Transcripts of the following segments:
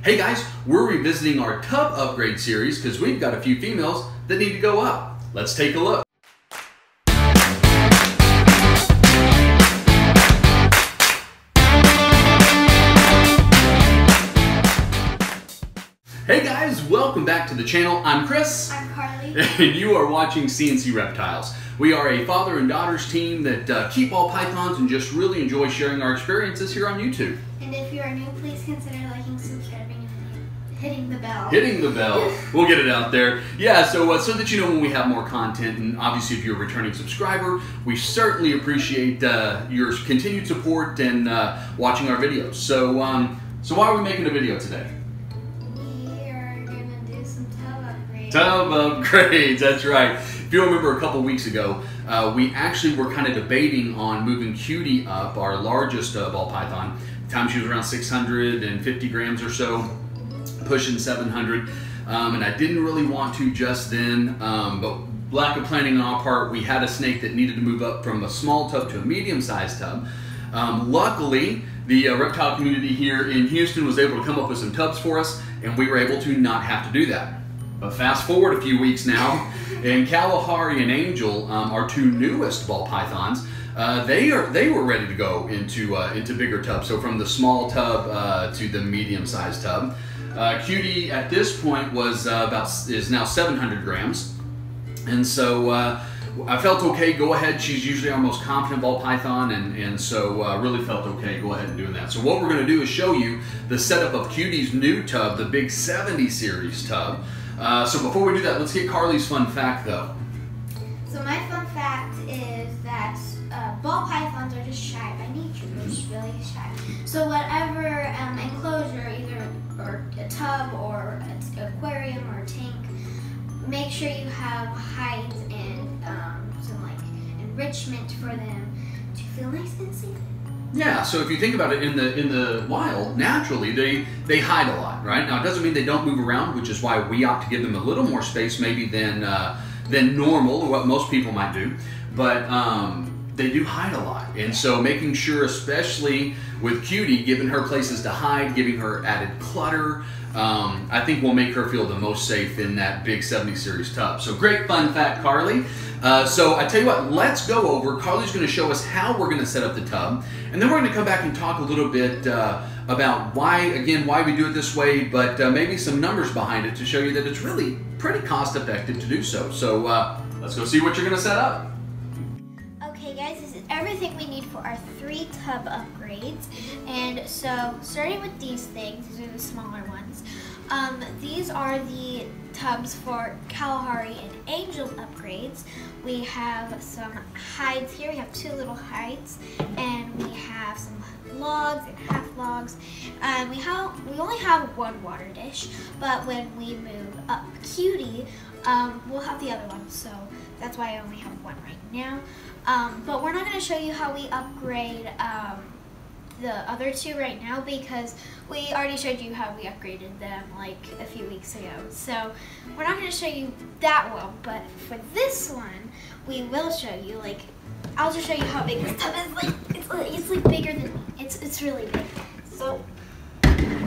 Hey guys, we're revisiting our tub upgrade series because we've got a few females that need to go up. Let's take a look. Hey guys, welcome back to the channel. I'm Chris. I'm Carly. And you are watching CNC Reptiles. We are a father and daughters team that keep ball pythons and just really enjoy sharing our experiences here on YouTube. And if you are new, please consider liking, subscribing, and hitting the bell. Hitting the bell. We'll get it out there. Yeah, so that you know when we have more content, and obviously if you're a returning subscriber, we certainly appreciate your continued support and watching our videos. So why are we making a video today? Tub upgrades, that's right. If you remember a couple weeks ago, we actually were kind of debating on moving Cutie up, our largest ball python. At the time she was around 650 grams or so, pushing 700. And I didn't really want to just then, but lack of planning on our part, we had a snake that needed to move up from a small tub to a medium-sized tub. Luckily, the reptile community here in Houston was able to come up with some tubs for us, and we were able to not have to do that. But fast forward a few weeks now, and Kalahari and Angel, our two newest ball pythons, they were ready to go into bigger tubs. So from the small tub to the medium-sized tub. Cutie at this point is now 700 grams, and so I felt okay. Go ahead. She's usually our most confident ball python, and so really felt okay. Go ahead and doing that. So what we're going to do is show you the setup of Cutie's new tub, the big 70 series tub. So before we do that, let's get Carly's fun fact though. So my fun fact is that ball pythons are just shy by nature. They're just really shy. So whatever enclosure, either a tub or an aquarium or a tank, make sure you have hides and some like enrichment for them to feel nice and safe. Yeah, so if you think about it, in the wild, naturally they hide a lot, right? Now it doesn't mean they don't move around, which is why we opt to give them a little more space maybe than normal or what most people might do. But they do hide a lot, and so making sure, especially with Cutie, giving her places to hide, giving her added clutter, I think will make her feel the most safe in that big 70 series tub. So great fun fact, Carly. So I tell you what, let's go over. Carly's going to show us how we're going to set up the tub, and then we're going to come back and talk a little bit about why we do it this way, but maybe some numbers behind it to show you that it's really pretty cost effective to do so. So let's go see what you're going to set up. Okay guys, this is everything we need for our 3 tub upgrades. And so starting with these things, these are the smaller ones. These are the tubs for Kalahari and Angel upgrades. We have some hides here. We have 2 little hides, and we have some logs and half logs. We only have 1 water dish, but when we move up Cutie, we'll have the other one. So that's why I only have 1 right now. But we're not going to show you how we upgrade the other 2 right now, because we already showed you how we upgraded them like a few weeks ago. So we're not going to show you that well, but for this one, we will show you. Like, I'll just show you how big this tub is. Like, it's like bigger than me. It's really big. So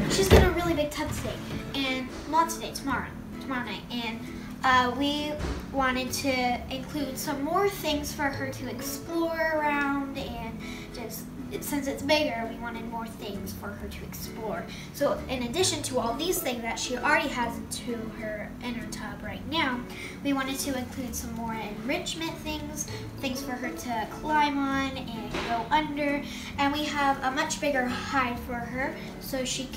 she's got a really big tub today, and not today, tomorrow night, and we wanted to include some more things for her to explore around, and just since it's bigger, we wanted more things for her to explore. So in addition to all these things that she already has in her tub right now, we wanted to include some more enrichment things for her to climb on and go under. And we have a much bigger hide for her, so she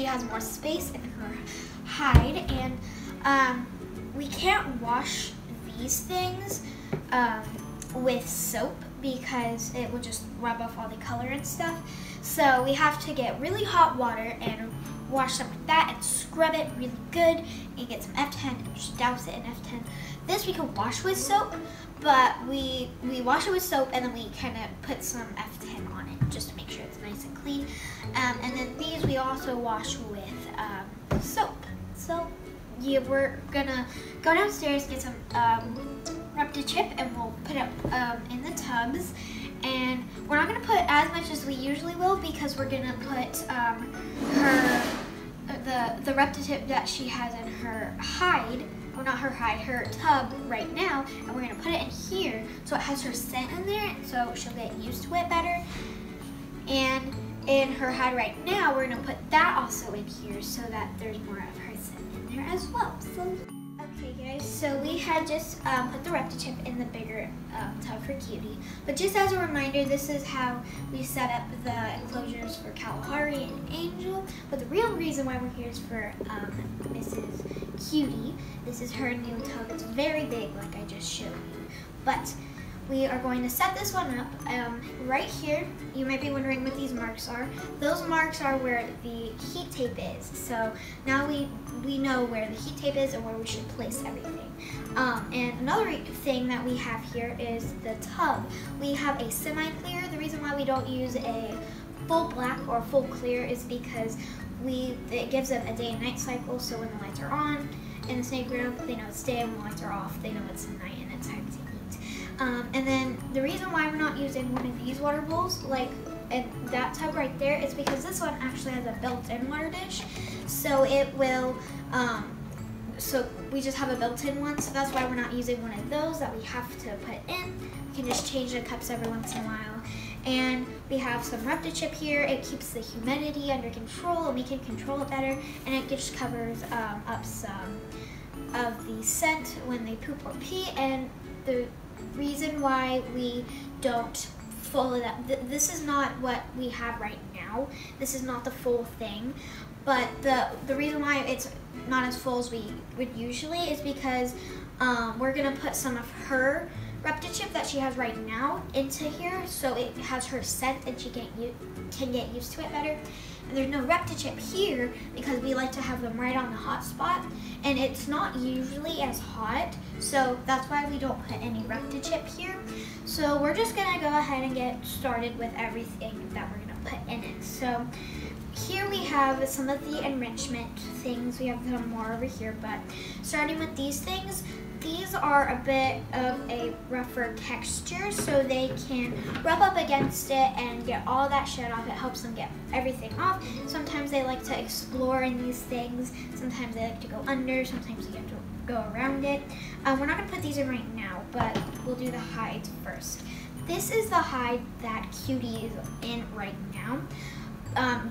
has more space in her hide. And we can't wash these things with soap, because it would just rub off all the color and stuff. So we have to get really hot water and wash them with that and scrub it really good and get some F10 and just douse it in F10. This we can wash with soap, but we wash it with soap and then we kind of put some F10 on it just to make sure it's nice and clean. And then these we also wash with soap. So yeah, we're gonna go downstairs, get some Repta chip, and we'll put it in the tubs. And we're not gonna put as much as we usually will, because we're gonna put her the reptitip that she has in her hide, or not her hide, her tub right now, and we're gonna put it in here so it has her scent in there, so she'll get used to it better. And in her hide right now, we're gonna put that also in here so that there's more of her scent in there as well. So, okay guys, so we had just put the reptitip in the bigger tub for Cutie. But just as a reminder, this is how we set up the enclosures for Kalahari and Angel. But the real reason why we're here is for Mrs. Cutie. This is her new tub. It's very big, like I just showed you. But we are going to set this one up right here. You might be wondering what these marks are. Those marks are where the heat tape is. So now we know where the heat tape is and where we should place everything. And another thing that we have here is the tub. We have a semi-clear. The reason why we don't use a full black or full clear is because it gives it a day and night cycle. So when the lights are on in the snake room, they know it's day, and when the lights are off, they know it's night and it's time to eat. And then the reason why we're not using one of these water bowls, like in that tub right there, is because this one actually has a built-in water dish. So it will, so we just have a built-in one, so that's why we're not using one of those that we have to put in. We can just change the cups every once in a while. And we have some reptitip here. It keeps the humidity under control, and we can control it better, and it just covers up some of the scent when they poop or pee. And the reason why we don't full it up, this is not what we have right now. This is not the full thing, but the reason why it's not as full as we would usually is because we're gonna put some of her reptitip that she has right now into here, so it has her scent and she can get used to it better. And there's no reptitip here because we like to have them right on the hot spot, and it's not usually as hot, so that's why we don't put any reptitip here. So we're just gonna go ahead and get started with everything that we're gonna put in it. So here we have some of the enrichment things. We have some more over here, but starting with these things, these are a bit of a rougher texture, so they can rub up against it and get all that shit off. It helps them get everything off. Sometimes they like to explore in these things. Sometimes they like to go under. Sometimes they have to go around it. We're not gonna put these in right now, but we'll do the hides first. This is the hide that Cutie is in right now.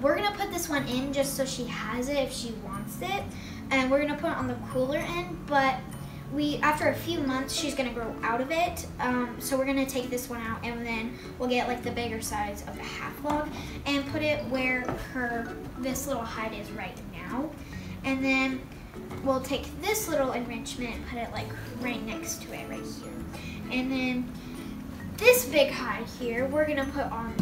We're gonna put this one in just so she has it if she wants it, and we're gonna put it on the cooler end, but after a few months, she's gonna grow out of it, so we're gonna take this one out, and then we'll get like the bigger size of the half log and put it where this little hide is right now. And then we'll take this little enrichment and put it like right next to it right here. And then this big hide here, we're gonna put on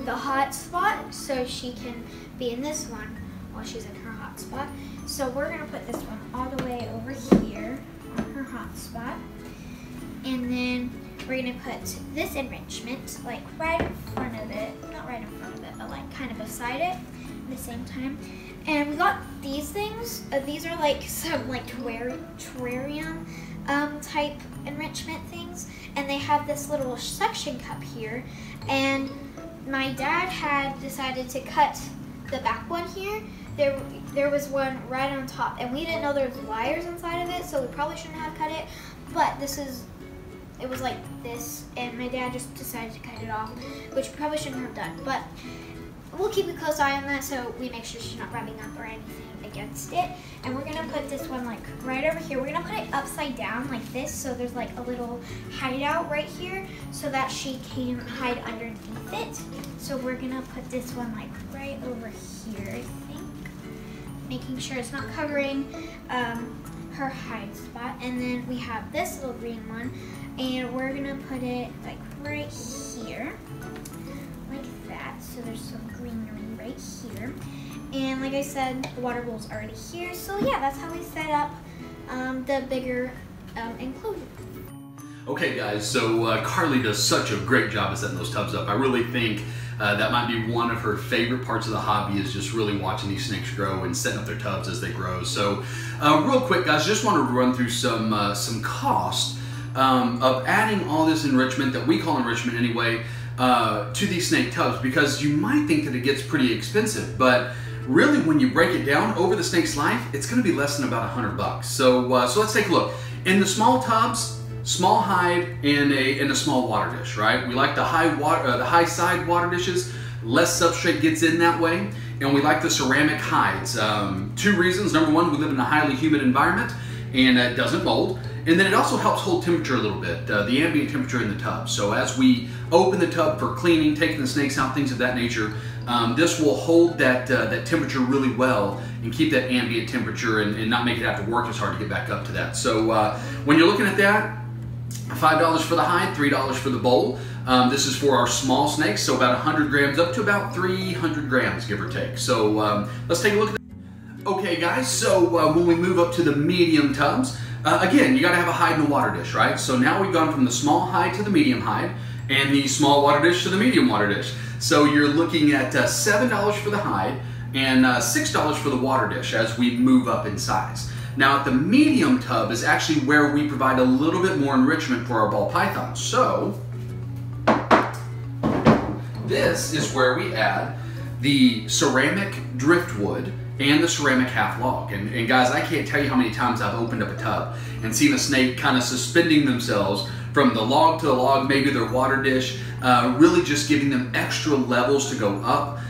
the hot spot so she can be in this one while she's in her hot spot. So we're gonna put this one all the way over here on her hot spot. And then we're gonna put this enrichment like right in front of it, not right in front of it, but like kind of beside it at the same time. And we got these things. These are like some like terrarium type enrichment things. And they have this little suction cup here. And my dad had decided to cut the back one here. There was one right on top, and we didn't know there was wires inside of it, so we probably shouldn't have cut it. But it was like this, and my dad just decided to cut it off, which we probably shouldn't have done. But we'll keep a close eye on that so we make sure she's not rubbing up or anything against it. And we're gonna put this one like right over here. We're gonna put it upside down like this, so there's like a little hideout right here so that she can hide underneath it. So we're gonna put this one like right over here, I think, making sure it's not covering her hide spot. And then we have this little green one, and we're gonna put it like right here, like that. So there's some greenery right here. And like I said, the water bowl's already here. So yeah, that's how we set up the bigger enclosure. Okay guys, so Carly does such a great job of setting those tubs up. I really think that might be one of her favorite parts of the hobby, is just really watching these snakes grow and setting up their tubs as they grow. So real quick guys, just want to run through some cost of adding all this enrichment, that we call enrichment anyway, to these snake tubs, because you might think that it gets pretty expensive, but really when you break it down over the snake's life, it's going to be less than about $100. So let's take a look. In the small tubs, small hide in a small water dish, right? We like the high side water dishes. Less substrate gets in that way, and we like the ceramic hides. 2 reasons. Number one, we live in a highly humid environment, and it doesn't mold. And then it also helps hold temperature a little bit, the ambient temperature in the tub. So as we open the tub for cleaning, taking the snakes out, things of that nature, this will hold that temperature really well and keep that ambient temperature and not make it have to work as hard to get back up to that. So when you're looking at that, $5 for the hide, $3 for the bowl. This is for our small snakes, so about 100 grams up to about 300 grams, give or take. So let's take a look at that. Okay guys, so when we move up to the medium tubs, again, you gotta have a hide in the water dish, right? So now we've gone from the small hide to the medium hide, and the small water dish to the medium water dish. So you're looking at $7 for the hide and $6 for the water dish as we move up in size. Now at the medium tub is actually where we provide a little bit more enrichment for our ball pythons. So this is where we add the ceramic driftwood and the ceramic half log. And guys, I can't tell you how many times I've opened up a tub and seen a snake kind of suspending themselves from the log to the log, maybe their water dish, really just giving them extra levels to go up,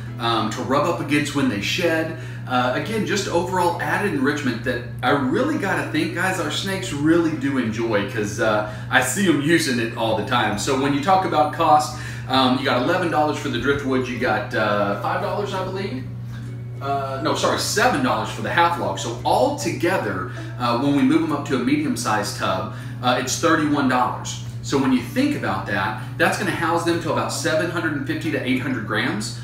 to rub up against when they shed. Again, just overall added enrichment that I really gotta think, guys, our snakes really do enjoy, because I see them using it all the time. So when you talk about cost, you got $11 for the driftwood, you got $5, I believe. No, sorry, $7 for the half log. So all together, when we move them up to a medium-sized tub, it's $31. So when you think about that, that's going to house them to about 750 to 800 grams.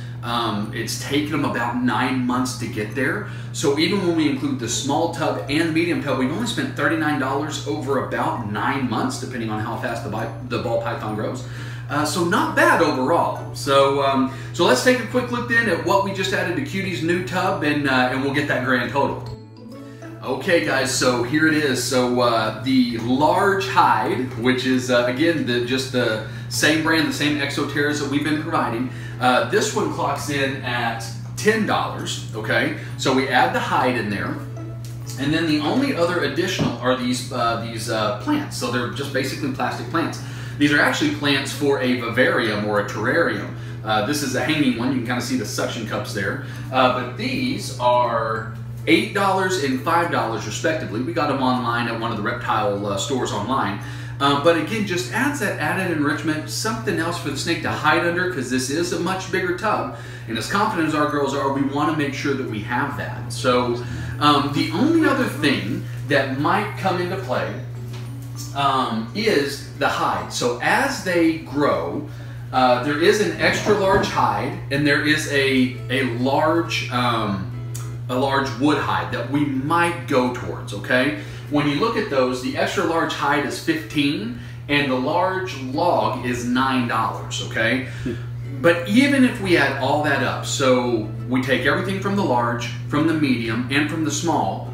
It's taken them about 9 months to get there. So even when we include the small tub and the medium tub, we've only spent $39 over about 9 months, depending on how fast the ball python grows. So not bad overall. So so let's take a quick look then at what we just added to Cutie's new tub, and we'll get that grand total. Okay guys, so here it is. So the large hide, which is again just the same brand, the same Exoterras that we've been providing. This one clocks in at $10. Okay, so we add the hide in there. And then the only other additional are these plants. So they're just basically plastic plants. These are actually plants for a vivarium or a terrarium. This is a hanging one. You can kind of see the suction cups there. But these are $8 and $5 respectively. We got them online at one of the reptile stores online. But again, just adds that added enrichment, something else for the snake to hide under, because this is a much bigger tub. And as confident as our girls are, we want to make sure that we have that. So the only other thing that might come into play is the hide. So as they grow, there is an extra large hide, and there is a large wood hide that we might go towards. Okay, when you look at those, the extra large hide is $15, and the large log is $9. Okay, but even if we add all that up, so we take everything from the large, from the medium, and from the small,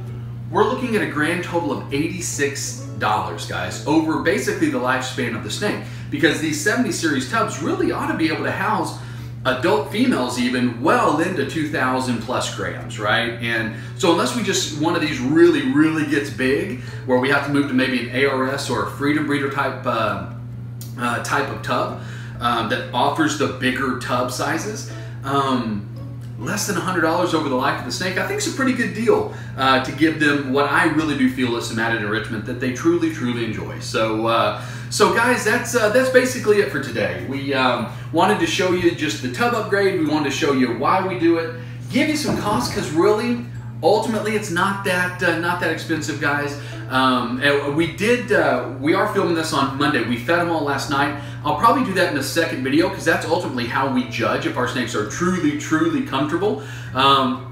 we're looking at a grand total of $86, guys, over basically the lifespan of the snake, because these 70 series tubs really ought to be able to house adult females even well into 2,000 plus grams, right? And so unless we just, one of these really gets big, where we have to move to maybe an ARS or a freedom breeder type of tub that offers the bigger tub sizes, less than $100 over the life of the snake, I think is a pretty good deal to give them what I really do feel is some added enrichment that they truly enjoy. So, so guys, that's basically it for today. We wanted to show you just the tub upgrade. We wanted to show you why we do it, give you some costs, because really, ultimately, it's not that expensive, guys. We are filming this on Monday. We fed them all last night. I'll probably do that in a second video, because that's ultimately how we judge if our snakes are truly comfortable.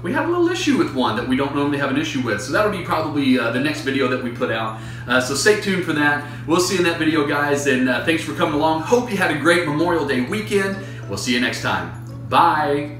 We had a little issue with one that we don't normally have an issue with, so that'll be probably the next video that we put out. So stay tuned for that. We'll see you in that video, guys, and thanks for coming along. Hope you had a great Memorial Day weekend. We'll see you next time. Bye.